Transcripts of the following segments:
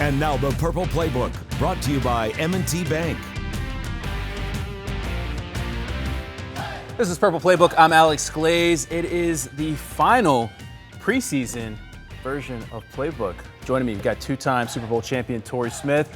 And now the Purple Playbook, brought to you by M&T Bank. This is Purple Playbook. I'm Alex Glaze. It is the final preseason version of Playbook. Joining me, we've got two-time Super Bowl champion Torrey Smith.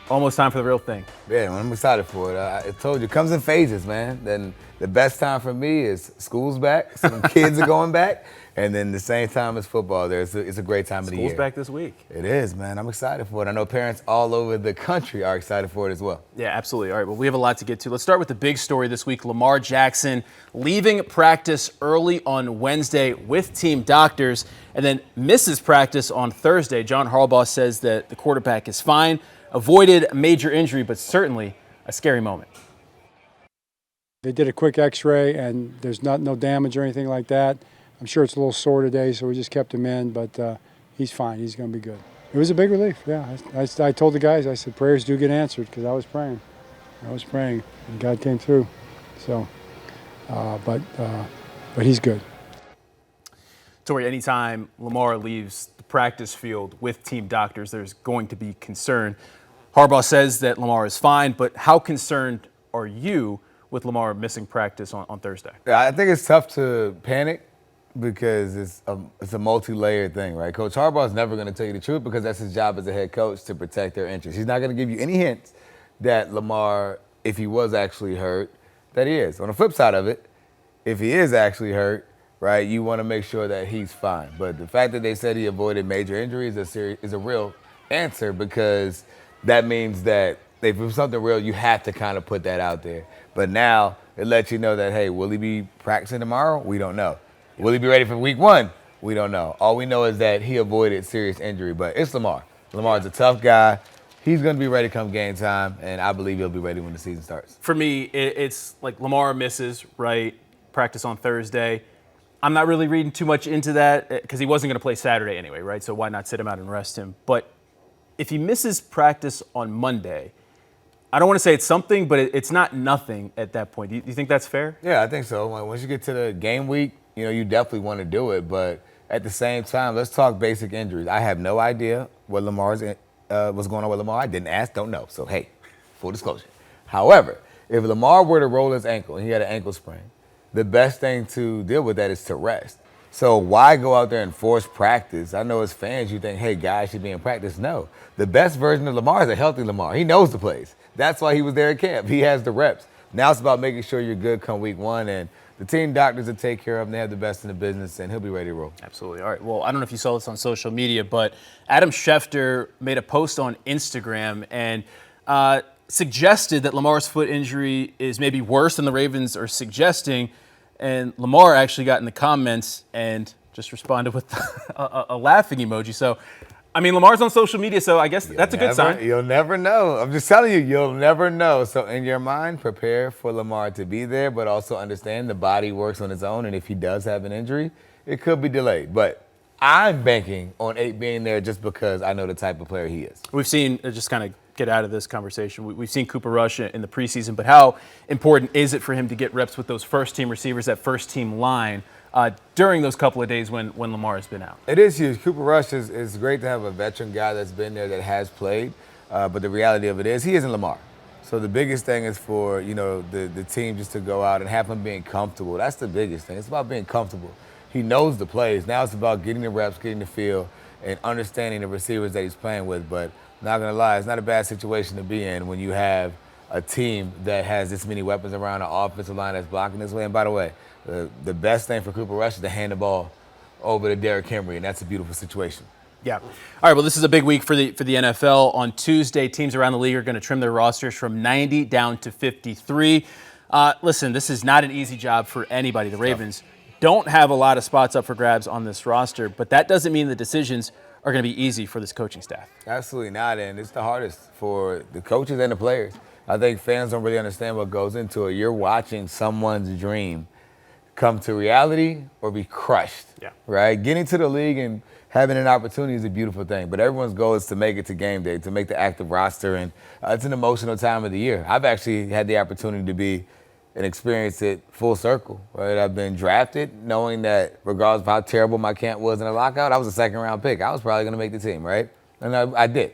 Almost time for the real thing. Yeah, I'm excited for it. I told you, it comes in phases, man. Then the best time for me is school's back, some kids are going back, and then the same time as football there. It's a great time of the year. School's back this week. It is, man. I'm excited for it. I know parents all over the country are excited for it as well. Yeah, absolutely. All right, well, we have a lot to get to. Let's start with the big story this week. Lamar Jackson leaving practice early on Wednesday with team doctors and then misses practice on Thursday. John Harbaugh says that the quarterback is fine, avoided a major injury, but certainly a scary moment. They did a quick x-ray, and there's no damage or anything like that. I'm sure it's a little sore today, so we just kept him in, but he's fine. He's going to be good. It was a big relief, yeah. I told the guys, I said, prayers do get answered, because I was praying, and God came through. So, but he's good. Torrey, anytime Lamar leaves the practice field with team doctors, there's going to be concern. Harbaugh says that Lamar is fine, but how concerned are you with Lamar missing practice on Thursday? Yeah, I think it's tough to panic because it's a multi-layered thing, right? Coach Harbaugh is never going to tell you the truth because that's his job as a head coach, to protect their interests. He's not going to give you any hints that Lamar, if he was actually hurt, that he is. On the flip side of it, if he is actually hurt, right, you want to make sure that he's fine. But the fact that they said he avoided major injuries is a real answer, because that means that if it's something real, you have to kind of put that out there. But now it lets you know that, hey, will he be practicing tomorrow? We don't know. Will he be ready for week one? We don't know. All we know is that he avoided serious injury, but it's Lamar. Lamar's a tough guy. He's going to be ready come game time, and I believe he'll be ready when the season starts. For me, it's like Lamar misses, right, practice on Thursday. I'm not really reading too much into that because he wasn't going to play Saturday anyway, right? So why not sit him out and rest him? But if he misses practice on Monday, I don't want to say it's something, but it's not nothing at that point. Do you think that's fair? Yeah, I think so. Once you get to the game week, you definitely want to do it. But at the same time, let's talk basic injuries. I have no idea what what's going on with Lamar. I didn't ask, don't know. So, hey, full disclosure. However, if Lamar were to roll his ankle and he had an ankle sprain, the best thing to deal with that is to rest. So why go out there and force practice? I know as fans you think, hey, guys should be in practice. No. The best version of Lamar is a healthy Lamar. He knows the plays. That's why he was there at camp. He has the reps. Now it's about making sure you're good come week one, and the team doctors will take care of him. They have the best in the business, and he'll be ready to roll. Absolutely. All right. Well, I don't know if you saw this on social media, but Adam Schefter made a post on Instagram and suggested that Lamar's foot injury is maybe worse than the Ravens are suggesting. And Lamar actually got in the comments and just responded with a laughing emoji. So, I mean, Lamar's on social media, so I guess that's a good sign. You'll never know. I'm just telling you, you'll never know. So in your mind, prepare for Lamar to be there, but also understand the body works on its own. And if he does have an injury, it could be delayed. But I'm banking on 8 being there just because I know the type of player he is. We've seen, just kind of get out of this conversation, we've seen Cooper Rush in the preseason, but how important is it for him to get reps with those first-team receivers, that first-team line, during those couple of days when Lamar has been out? It is huge. Cooper Rush is great to have a veteran guy that's been there, that has played, but the reality of it is he isn't Lamar. So the biggest thing is for the team just to go out and have him being comfortable. That's the biggest thing. It's about being comfortable. He knows the plays. Now it's about getting the reps, getting the feel, and understanding the receivers that he's playing with. But not going to lie, it's not a bad situation to be in when you have a team that has this many weapons around, an offensive line that's blocking this way. And by the way, the best thing for Cooper Rush is to hand the ball over to Derrick Henry, and that's a beautiful situation. Yeah. All right, well, this is a big week for the NFL. On Tuesday, teams around the league are going to trim their rosters from 90 down to 53. Listen, this is not an easy job for anybody. The Ravens don't have a lot of spots up for grabs on this roster, but that doesn't mean the decisions are going to be easy for this coaching staff. Absolutely not, and it's the hardest for the coaches and the players. I think fans don't really understand what goes into it. You're watching someone's dream come to reality or be crushed, right? Getting to the league and having an opportunity is a beautiful thing, but everyone's goal is to make it to game day, to make the active roster, and it's an emotional time of the year. I've actually had the opportunity to be and experience it full circle, right? I've been drafted knowing that regardless of how terrible my camp was in a lockout, I was a second-round pick. I was probably going to make the team, right? And I did.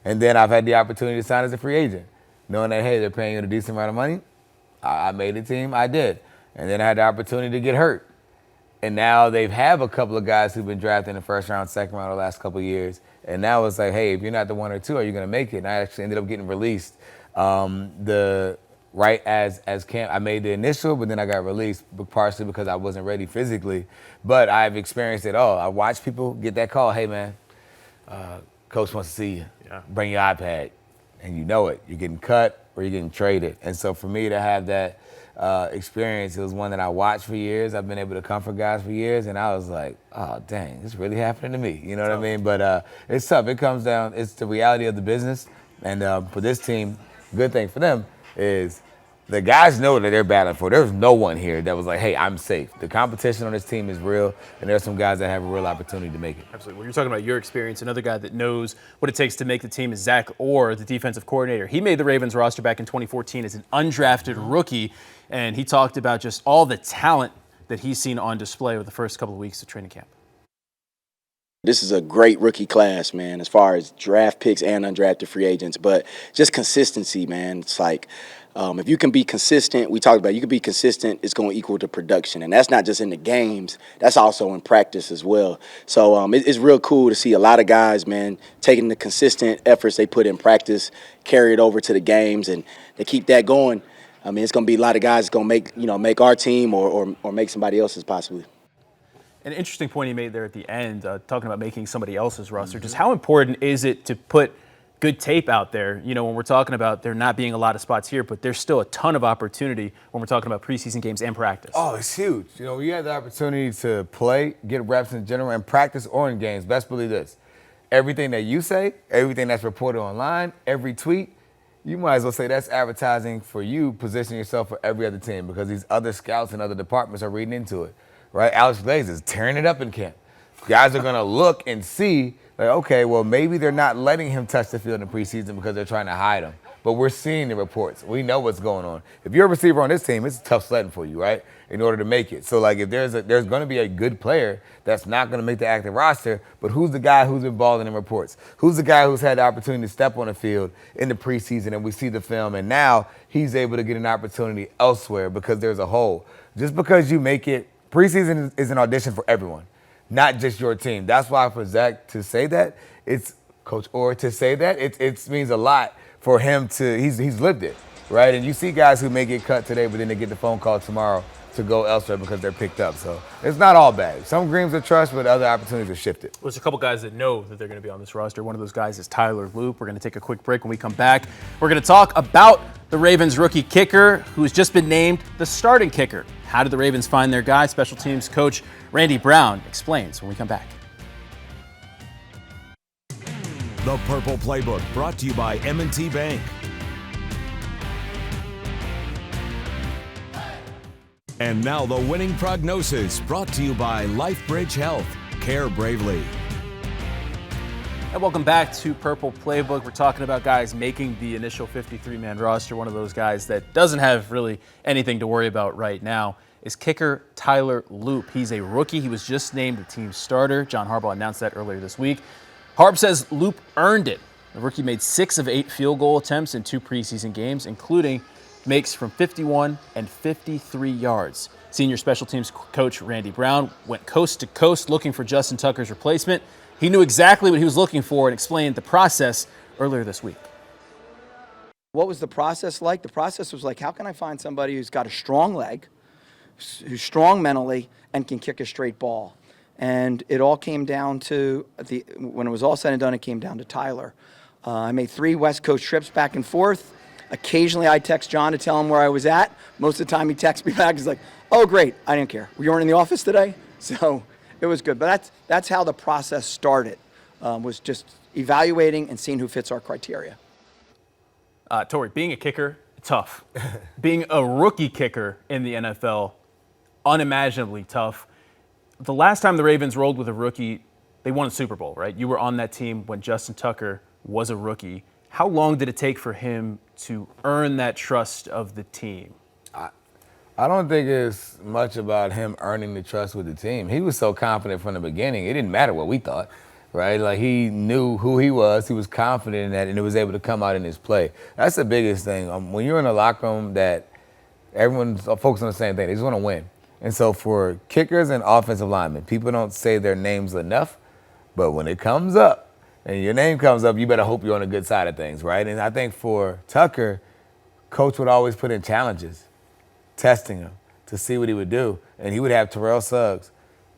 And then I've had the opportunity to sign as a free agent, knowing that, hey, they're paying you a decent amount of money. I made the team, I did. And then I had the opportunity to get hurt. And now they've have a couple of guys who've been drafted in the first round, second round the last couple of years. And now it's like, hey, if you're not the 1 or 2, are you going to make it? And I actually ended up getting released right as camp. I made the initial, but then I got released partially because I wasn't ready physically. But I've experienced it all. I watch people get that call, hey, man, coach wants to see you. Yeah. Bring your iPad. And you know it. You're getting cut or you're getting traded. And so for me to have that experience, it was one that I watched for years. I've been able to comfort guys for years, and I was like, oh, dang, it's really happening to me. You know what I mean? But it's tough. It comes down, it's the reality of the business. And for this team, good thing for them is the guys know that they're battling for. There's no one here that was like, hey, I'm safe. The competition on this team is real, and there's some guys that have a real opportunity to make it. Absolutely. When you're talking about your experience, another guy that knows what it takes to make the team is Zach Orr, the defensive coordinator. He made the Ravens roster back in 2014 as an undrafted rookie, and he talked about just all the talent that he's seen on display over the first couple of weeks of training camp. This is a great rookie class, man, as far as draft picks and undrafted free agents. But just consistency, man. It's like if you can be consistent, we talked about you can be consistent, it's going to equal to production. And that's not just in the games. That's also in practice as well. So it's real cool to see a lot of guys, man, taking the consistent efforts they put in practice, carry it over to the games, and they keep that going. I mean, it's going to be a lot of guys going to make our team or make somebody else's possibly. An interesting point he made there at the end, talking about making somebody else's roster. Just how important is it to put good tape out there? You know, when we're talking about there not being a lot of spots here, but there's still a ton of opportunity when we're talking about preseason games and practice. Oh, it's huge. You know, you have the opportunity to play, get reps in general, and practice or in games. Best believe this. Everything that you say, everything that's reported online, every tweet, you might as well say that's advertising for you, positioning yourself for every other team because these other scouts and other departments are reading into it. Right, Alex Glaze is tearing it up in camp. Guys are going to look and see, like, okay, well, maybe they're not letting him touch the field in preseason because they're trying to hide him. But we're seeing the reports. We know what's going on. If you're a receiver on this team, it's tough sledding for you, right, in order to make it. So, like, if there's going to be a good player that's not going to make the active roster, but who's the guy who's been balling in reports? Who's the guy who's had the opportunity to step on the field in the preseason and we see the film, and now he's able to get an opportunity elsewhere because there's a hole. Just because you make it, preseason is an audition for everyone, not just your team. That's why for Zach to say that, it's Coach Orr to say that, it means a lot for him to, he's lived it, right? And you see guys who may get cut today, but then they get the phone call tomorrow to go elsewhere because they're picked up. So it's not all bad. Some dreams are trust, but other opportunities are shifted. Well, there's a couple guys that know that they're going to be on this roster. One of those guys is Tyler Loop. We're going to take a quick break. When we come back, we're going to talk about the Ravens rookie kicker who's just been named the starting kicker. How did the Ravens find their guy? Special teams coach Randy Brown explains when we come back. The Purple Playbook, brought to you by M&T Bank. And now the winning prognosis, brought to you by LifeBridge Health. Care bravely. And welcome back to Purple Playbook. We're talking about guys making the initial 53-man roster. One of those guys that doesn't have really anything to worry about right now is kicker Tyler Loop. He's a rookie. He was just named the team starter. John Harbaugh announced that earlier this week. Harb says Loop earned it. The rookie made 6 of 8 field goal attempts in 2 preseason games, including makes from 51 and 53 yards. Senior special teams coach Randy Brown went coast to coast looking for Justin Tucker's replacement. He knew exactly what he was looking for and explained the process earlier this week. What was the process like? The process was like, how can I find somebody who's got a strong leg, who's strong mentally, and can kick a straight ball? And it all came down to, when it was all said and done, it came down to Tyler. I made 3 West Coast trips back and forth. Occasionally I text John to tell him where I was at. Most of the time he texts me back. He's like, oh, great, I didn't care. You weren't in the office today? So it was good. But that's how the process started, was just evaluating and seeing who fits our criteria. Torrey, being a kicker, tough. Being a rookie kicker in the NFL, unimaginably tough. The last time the Ravens rolled with a rookie, they won a Super Bowl, right? You were on that team when Justin Tucker was a rookie. How long did it take for him to earn that trust of the team? I don't think it's much about him earning the trust with the team. He was so confident from the beginning, it didn't matter what we thought. right? Like, he knew who he was confident in that, and it was able to come out in his play. That's the biggest thing. When you're in a locker room that everyone's focused on the same thing, they just want to win. And so for kickers and offensive linemen, people don't say their names enough, but when it comes up and your name comes up, you better hope you're on the good side of things, right? And I think for Tucker, Coach would always put in challenges, testing him to see what he would do. And he would have Terrell Suggs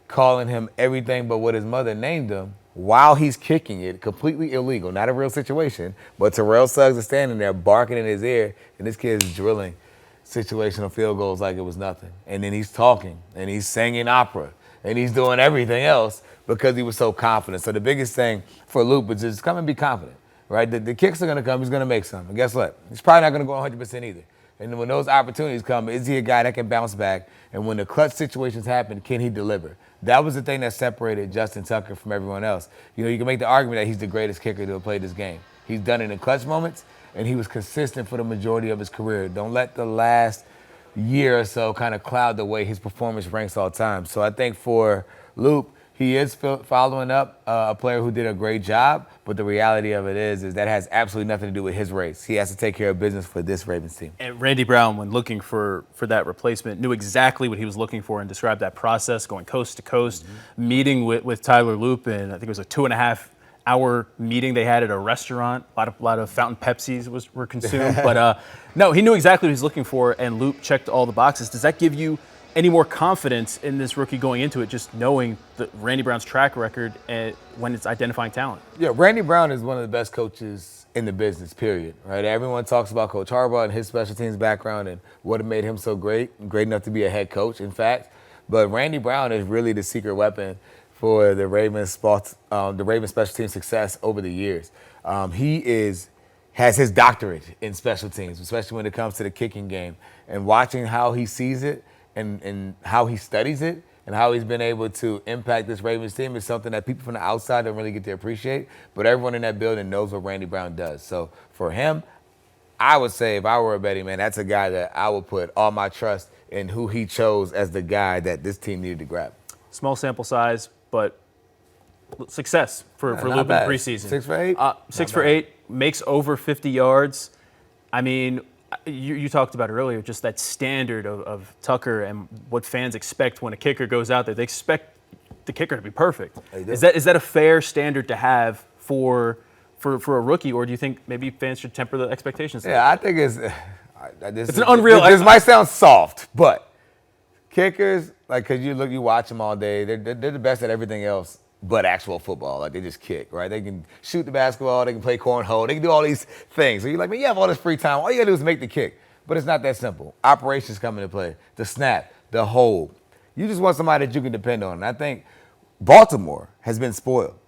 calling him everything but what his mother named him while he's kicking it, completely illegal, not a real situation. But Terrell Suggs is standing there barking in his ear, and this kid is drilling situational field goals like it was nothing. And then he's talking, and he's singing opera, and he's doing everything else because he was so confident. So the biggest thing for Luke is just come and be confident, right? The kicks are going to come. He's going to make some. And guess what? He's probably not going to go 100% either. And when those opportunities come, is he a guy that can bounce back? And when the clutch situations happen, can he deliver? That was the thing that separated Justin Tucker from everyone else. You know, you can make the argument that he's the greatest kicker to have played this game. He's done it in clutch moments, and he was consistent for the majority of his career. Don't let the last year or so kind of cloud the way his performance ranks all time. So I think for Luke, he is following up a player who did a great job, but the reality of it is that has absolutely nothing to do with his race. He has to take care of business for this Ravens team. And Randy Brown, when looking for that replacement, knew exactly what he was looking for and described that process, going coast to coast, meeting with Tyler Loop, and I think it was a 2.5-hour meeting they had at a restaurant. A lot of fountain Pepsis were consumed. But no, he knew exactly what he was looking for, and Loop checked all the boxes. Does that give you any more confidence in this rookie going into it, just knowing Randy Brown's track record when it's identifying talent? Yeah, Randy Brown is one of the best coaches in the business, period, right? Everyone talks about Coach Harbaugh and his special teams background and what made him so great enough to be a head coach, in fact. But Randy Brown is really the secret weapon for the Ravens special team success over the years. He has his doctorate in special teams, especially when it comes to the kicking game. And watching how he sees it and how he studies it and how he's been able to impact this Ravens team is something that people from the outside don't really get to appreciate. But everyone in that building knows what Randy Brown does. So for him, I would say if I were a betting man, that's a guy that I would put all my trust in who he chose as the guy that this team needed to grab. Small sample size, but success for Luke in preseason. 6 for 8? 6 for 8, makes over 50 yards. I mean, you talked about earlier, just that standard of Tucker and what fans expect when a kicker goes out there. They expect the kicker to be perfect. Is that a fair standard to have for a rookie, or do you think maybe fans should temper the expectations? Yeah, I think it's an unreal. This might sound soft, but kickers, like, cause you watch them all day. They're the best at everything else but actual football. Like, they just kick, right? They can shoot the basketball, they can play cornhole, they can do all these things. So you're like, man, you have all this free time. All you gotta do is make the kick. But it's not that simple. Operations come into play. The snap, the hold. You just want somebody that you can depend on. And I think Baltimore has been spoiled.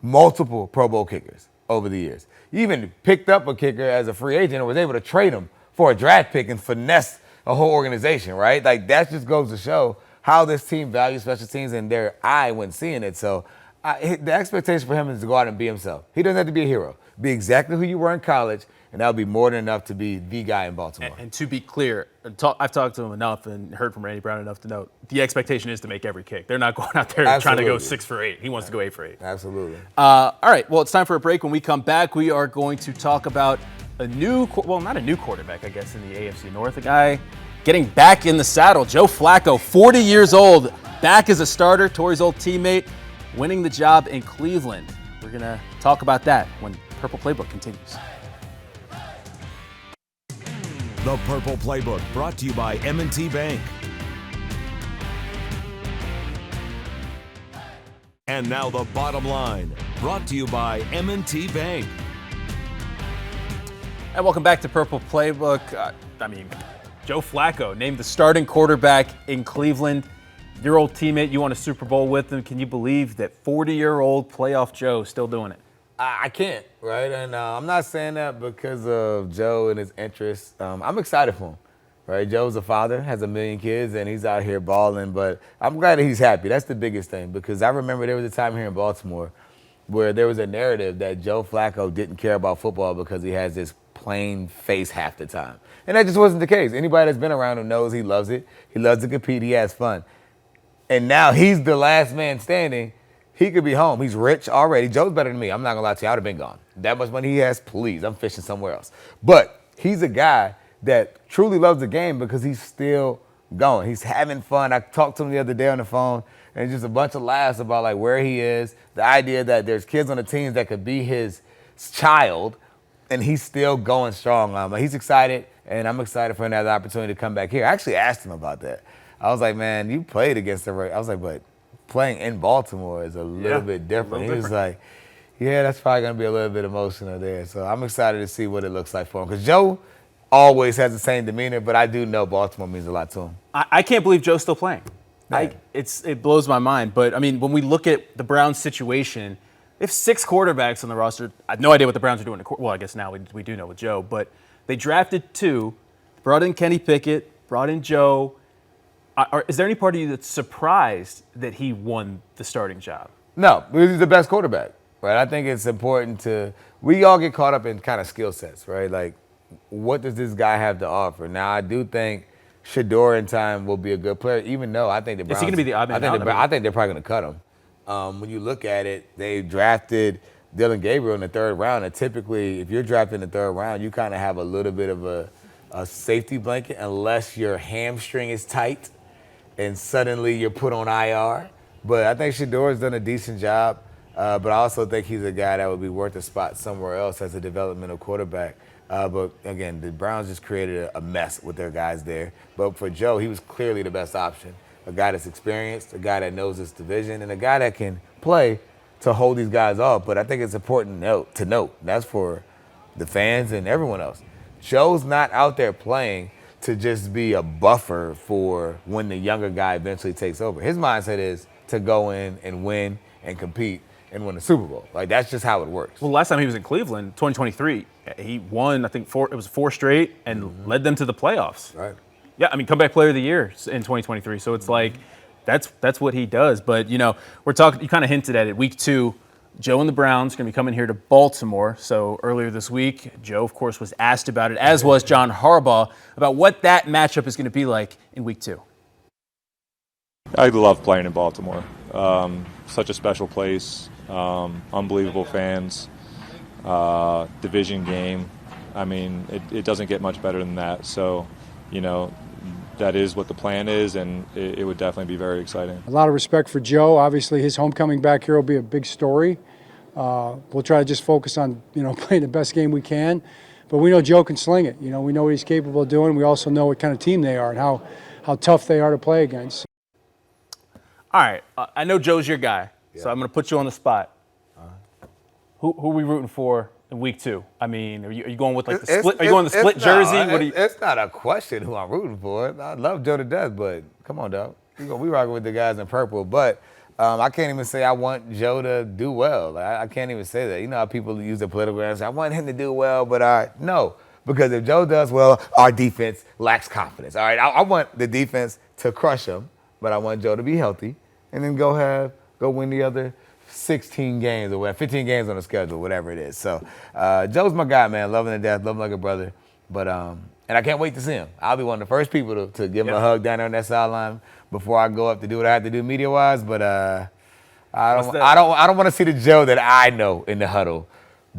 Multiple Pro Bowl kickers over the years. You even picked up a kicker as a free agent and was able to trade him for a draft pick and finesse a whole organization, right? Like, that just goes to show how this team values special teams and their eye when seeing it. So the expectation for him is to go out and be himself. He doesn't have to be a hero. Be exactly who you were in college, and that would be more than enough to be the guy in Baltimore. And to be clear, I've talked to him enough and heard from Randy Brown enough to know the expectation is to make every kick. They're not going out there trying to go 6 for 8. He wants to go 8 for 8. Absolutely. All right, well, it's time for a break. When we come back, we are going to talk about not a new quarterback, I guess, in the AFC North. A guy getting back in the saddle. Joe Flacco, 40 years old, back as a starter. Torrey's old teammate, winning the job in Cleveland. We're going to talk about that when Purple Playbook continues. The Purple Playbook, brought to you by M&T Bank. And now the bottom line, brought to you by M&T Bank. And welcome back to Purple Playbook. Joe Flacco named the starting quarterback in Cleveland. Your old teammate, you won a Super Bowl with him. Can you believe that 40-year-old playoff Joe is still doing it? I can't, right? And I'm not saying that because of Joe and his interests. I'm excited for him, right? Joe's a father, has 1 million kids, and he's out here balling. But I'm glad that he's happy. That's the biggest thing, because I remember there was a time here in Baltimore where there was a narrative that Joe Flacco didn't care about football because he has this plain face half the time. And that just wasn't the case. Anybody that's been around him knows he loves it. He loves to compete. He has fun. And now he's the last man standing. he could be home. He's rich already. Joe's better than me. I'm not gonna lie to you. I would have been gone. That much money he has, please. I'm fishing somewhere else. But he's a guy that truly loves the game because he's still going. He's having fun. I talked to him the other day on the phone, and just a bunch of laughs about like where he is, the idea that there's kids on the teams that could be his child, and he's still going strong. He's excited, and I'm excited for him to have the opportunity to come back here. I actually asked him about that. I was like, man, you played against the Ravens. I was like, but playing in Baltimore is a little bit different. He was like, yeah, that's probably going to be a little bit emotional there. So I'm excited to see what it looks like for him. Because Joe always has the same demeanor, but I do know Baltimore means a lot to him. I can't believe Joe's still playing. Right. It blows my mind. But, I mean, when we look at the Browns' situation, they have 6 quarterbacks on the roster. I have no idea what the Browns are doing. Well, I guess now we do know with Joe. But they drafted 2, brought in Kenny Pickett, brought in Joe. Is there any part of you that's surprised that he won the starting job? No, he's the best quarterback, right? I think it's important we all get caught up in kind of skill sets, right? Like, what does this guy have to offer? Now, I do think Shador in time will be a good player, even though I think the Browns. Is he going to be the odd man out? I think they're probably going to cut him. When you look at it, they drafted Dylan Gabriel in the 3rd round, and typically, if you're drafted in the 3rd round, you kind of have a little bit of a safety blanket unless your hamstring is tight and suddenly you're put on IR. But I think Shador's done a decent job, but I also think he's a guy that would be worth a spot somewhere else as a developmental quarterback. But again, the Browns just created a mess with their guys there. But for Joe, he was clearly the best option. A guy that's experienced, a guy that knows this division, and a guy that can play to hold these guys off. But I think it's important to note, that's for the fans and everyone else. Joe's not out there playing to just be a buffer for when the younger guy eventually takes over. His mindset is to go in and win and compete and win the Super Bowl. Like, that's just how it works. Well, last time he was in Cleveland, 2023, he won, I think, 4 straight and led them to the playoffs. Right. Yeah, I mean, comeback player of the year in 2023. So it's like, that's what he does. But, you know, we're talking, you kind of hinted at it, week 2, Joe and the Browns are going to be coming here to Baltimore. So earlier this week, Joe, of course, was asked about it, as was John Harbaugh, about what that matchup is going to be like in week 2. I love playing in Baltimore. Such a special place, unbelievable fans, division game. I mean, it doesn't get much better than that. So, you know, that is what the plan is, and it would definitely be very exciting. A lot of respect for Joe. Obviously, his homecoming back here will be a big story. We'll try to just focus on, playing the best game we can. But we know Joe can sling it. We know what he's capable of doing. We also know what kind of team they are and how tough they are to play against. All right. I know Joe's your guy, so I'm going to put you on the spot. Who are we rooting for in week 2? I mean, are you going with like the split? Are you going the split jersey? It's not a question who I'm rooting for. I love Joe to death, but come on, dog. We rocking with the guys in purple. But I can't even say I want Joe to do well. I can't even say that. You know how people use the political answer. I want him to do well, but no. Because if Joe does well, our defense lacks confidence. All right, I want the defense to crush him, but I want Joe to be healthy and then go win the other 16 games or whatever, 15 games on the schedule, whatever it is. So Joe's my guy, man. Love him to death, love him like a brother. But and I can't wait to see him. I'll be one of the first people to give him a hug down there on that sideline before I go up to do what I have to do media-wise. But I don't want to see the Joe that I know in the huddle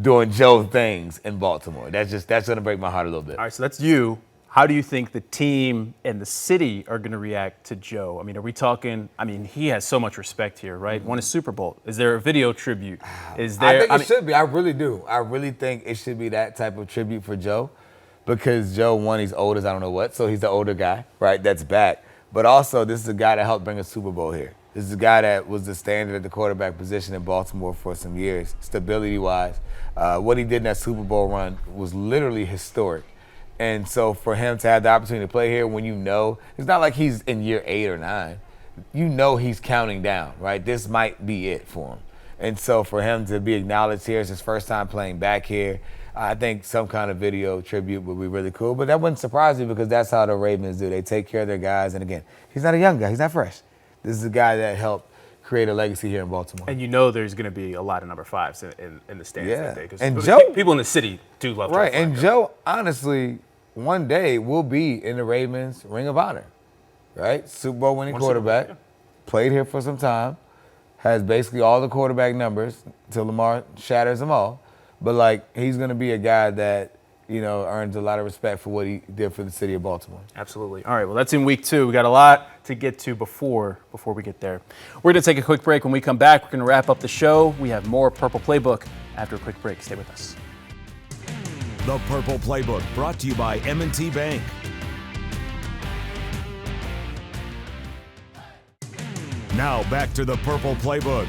doing Joe things in Baltimore. That's gonna break my heart a little bit. All right, so that's you. How do you think the team and the city are going to react to Joe? I mean, are we talking? I mean, he has so much respect here, right? Won a Super Bowl. Is there a video tribute? Is there? I think it should be. I really do. I really think it should be that type of tribute for Joe, because Joe, one, he's old as I don't know what, so he's the older guy, right? That's back. But also, this is a guy that helped bring a Super Bowl here. This is a guy that was the standard at the quarterback position in Baltimore for some years, stability-wise. What he did in that Super Bowl run was literally historic. And so for him to have the opportunity to play here when it's not like he's in year 8 or 9. He's counting down, right? This might be it for him. And so for him to be acknowledged here, it's his first time playing back here. I think some kind of video tribute would be really cool. But that wouldn't surprise me because that's how the Ravens do. They take care of their guys. And again, he's not a young guy. He's not fresh. This is a guy that helped create a legacy here in Baltimore. And there's going to be a lot of number 5s in the stands that day. And Joe, people in the city do love Joe Flacco. And Joe, honestly, one day will be in the Ravens Ring of Honor, right? Super Bowl winning quarterback, played here for some time, has basically all the quarterback numbers until Lamar shatters them all. But, like, he's going to be a guy that, earns a lot of respect for what he did for the city of Baltimore. Absolutely. All right, well, that's in week 2. We got a lot to get to before we get there. We're going to take a quick break. When we come back, we're going to wrap up the show. We have more Purple Playbook after a quick break. Stay with us. The Purple Playbook, brought to you by M&T Bank. Now back to the Purple Playbook.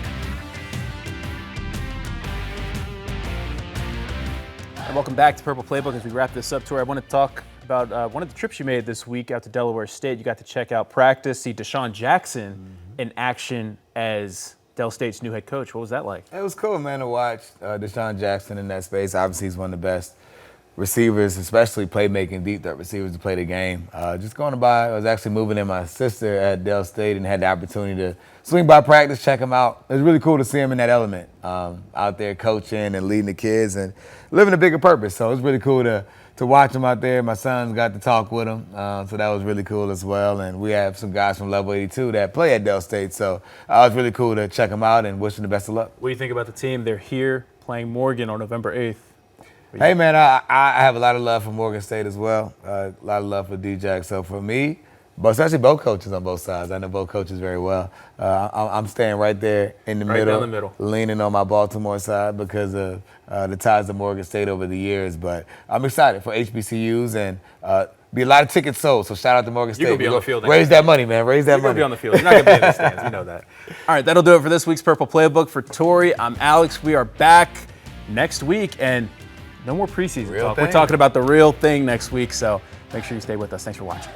And welcome back to Purple Playbook. As we wrap this up, Torrey, I want to talk about one of the trips you made this week out to Delaware State. You got to check out practice, see Deshaun Jackson in action as Del State's new head coach. What was that like? It was cool, man, to watch Deshaun Jackson in that space. Obviously, he's one of the best receivers, especially playmaking deep threat receivers to play the game. Just going by, I was actually moving in my sister at Del State and had the opportunity to swing by practice, check him out. It was really cool to see him in that element, out there coaching and leading the kids and living a bigger purpose. So it was really cool to watch him out there. My sons got to talk with him, so that was really cool as well. And we have some guys from Level 82 that play at Del State, so it was really cool to check him out and wish him the best of luck. What do you think about the team? They're here playing Morgan on November 8th. Hey, man, I have a lot of love for Morgan State as well, a lot of love for D-Jack. So for me, but especially both coaches on both sides, I know both coaches very well. I'm staying right there in the middle, down the middle, leaning on my Baltimore side because of the ties to Morgan State over the years. But I'm excited for HBCUs and be a lot of tickets sold. So shout out to Morgan State. You're going to be on the field. Raise that money, man. Raise that money. You're going to be on the field. You're not going to be in the stands. You know that. All right, that'll do it for this week's Purple Playbook. For Torrey, I'm Alex. We are back next week, and no more preseason talk. We're talking about the real thing next week, so make sure you stay with us. Thanks for watching.